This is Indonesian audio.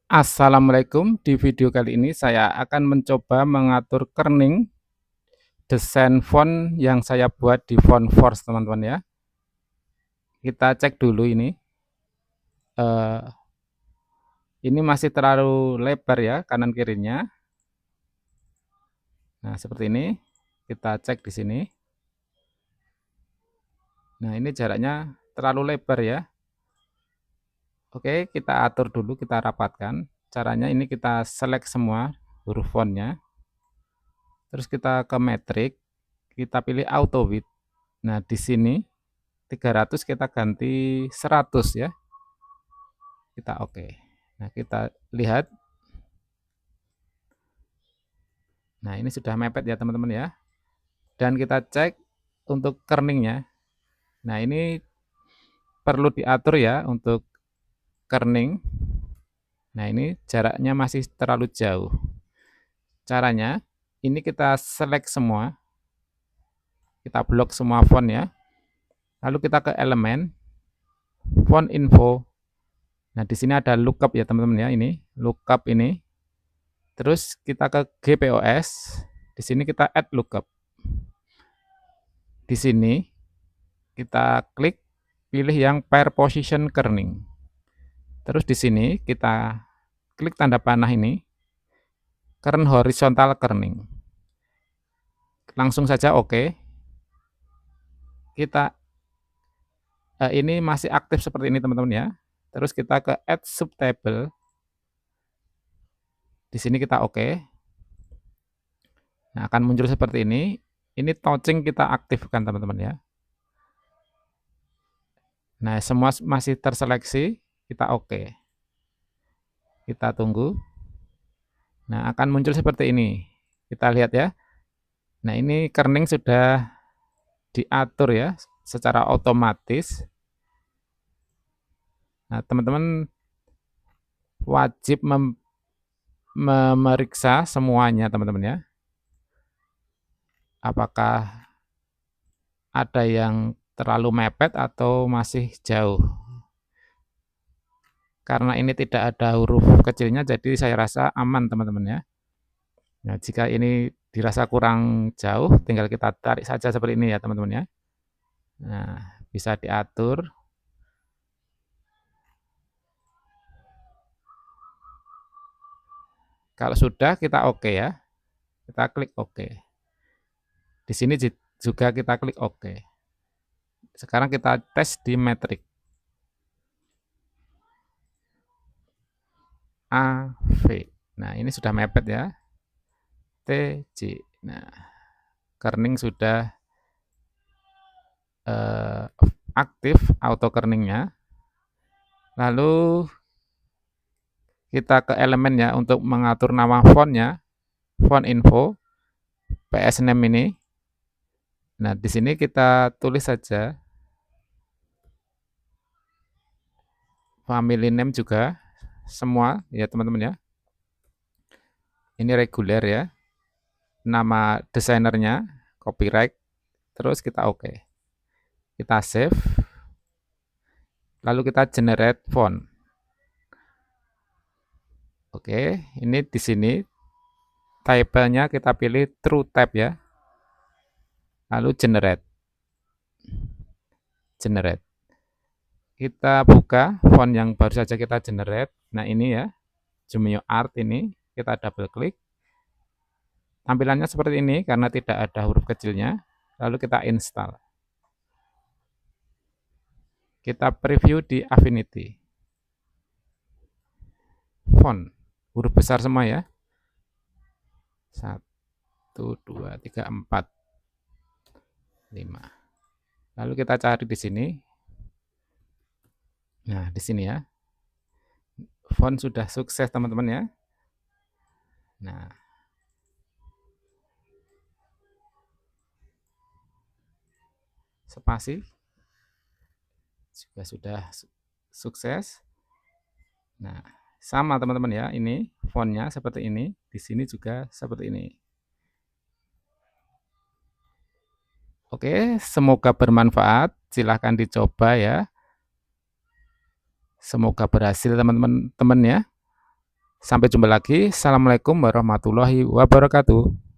Assalamualaikum, di video kali ini saya akan mencoba mengatur kerning desain font yang saya buat di Fontforce teman-teman ya. Kita cek dulu eh, ini masih terlalu lebar ya kanan kirinya. Nah seperti ini, kita cek di sini. Nah ini jaraknya terlalu lebar ya. Oke, kita atur dulu, kita rapatkan. Caranya ini kita select semua huruf fontnya. Terus kita ke metrik, kita pilih auto width. Nah di sini 300 kita ganti 100 ya. Kita oke. Nah, kita lihat. Nah, ini sudah mepet ya, teman-teman ya. Dan kita cek untuk kerningnya. Nah, ini perlu diatur ya untuk kerning. Nah, ini jaraknya masih terlalu jauh. Caranya, ini kita select semua. Kita blok semua font ya. Lalu kita ke elemen, font info. Nah, di sini ada lookup ya, teman-teman ya. Ini lookup ini. Terus kita ke GPOS. Di sini kita add lookup. Di sini kita klik pilih yang pair position kerning. Terus di sini kita klik tanda panah ini, kern horizontal kerning. Langsung saja oke. Kita ini masih aktif seperti ini teman-teman ya. Terus kita ke add subtable. Di sini kita oke. Nah, akan muncul seperti ini. Ini touching kita aktifkan teman-teman ya. Nah, semua masih terseleksi, kita oke. Kita tunggu. Nah, akan muncul seperti ini. Kita lihat ya. Nah, ini kerning sudah diatur ya secara otomatis. Nah, teman-teman wajib memeriksa semuanya teman-teman ya. Apakah ada yang terlalu mepet atau masih jauh. Karena ini tidak ada huruf kecilnya, jadi saya rasa aman teman-teman ya. Nah, jika ini dirasa kurang jauh, tinggal kita tarik saja seperti ini ya teman-teman ya. Nah, bisa diatur. Kalau sudah, kita oke ya. Kita klik oke. Di sini juga kita klik oke. Sekarang kita tes di metrik. A, V. Nah, ini sudah mepet ya. T, J. Nah, kerning sudah aktif auto kerningnya. Lalu kita ke elemen ya untuk mengatur nama fontnya, font info, PS name ini. Nah, di sini kita tulis saja family name juga semua ya teman-teman ya. Ini reguler ya. Nama desainernya, copyright, terus kita oke. Kita save. Lalu kita generate font. Oke, ini di sini type-nya kita pilih true type ya. Lalu generate. Generate. Kita buka font yang baru saja kita generate. Nah, ini ya. Jumio Art ini kita double klik. Tampilannya seperti ini karena tidak ada huruf kecilnya. Lalu kita install. Kita preview di Affinity. Font huruf besar semua ya. 1, 2, 3, 4, 5. Lalu kita cari di sini. Nah, di sini ya. Font sudah sukses teman-teman ya. Nah, spasi juga sudah sukses. Nah, sama teman-teman ya. Ini fontnya seperti ini. Di sini juga seperti ini. Oke, semoga bermanfaat. Silahkan dicoba ya. Semoga berhasil teman-teman ya. Sampai jumpa lagi. Assalamualaikum warahmatullahi wabarakatuh.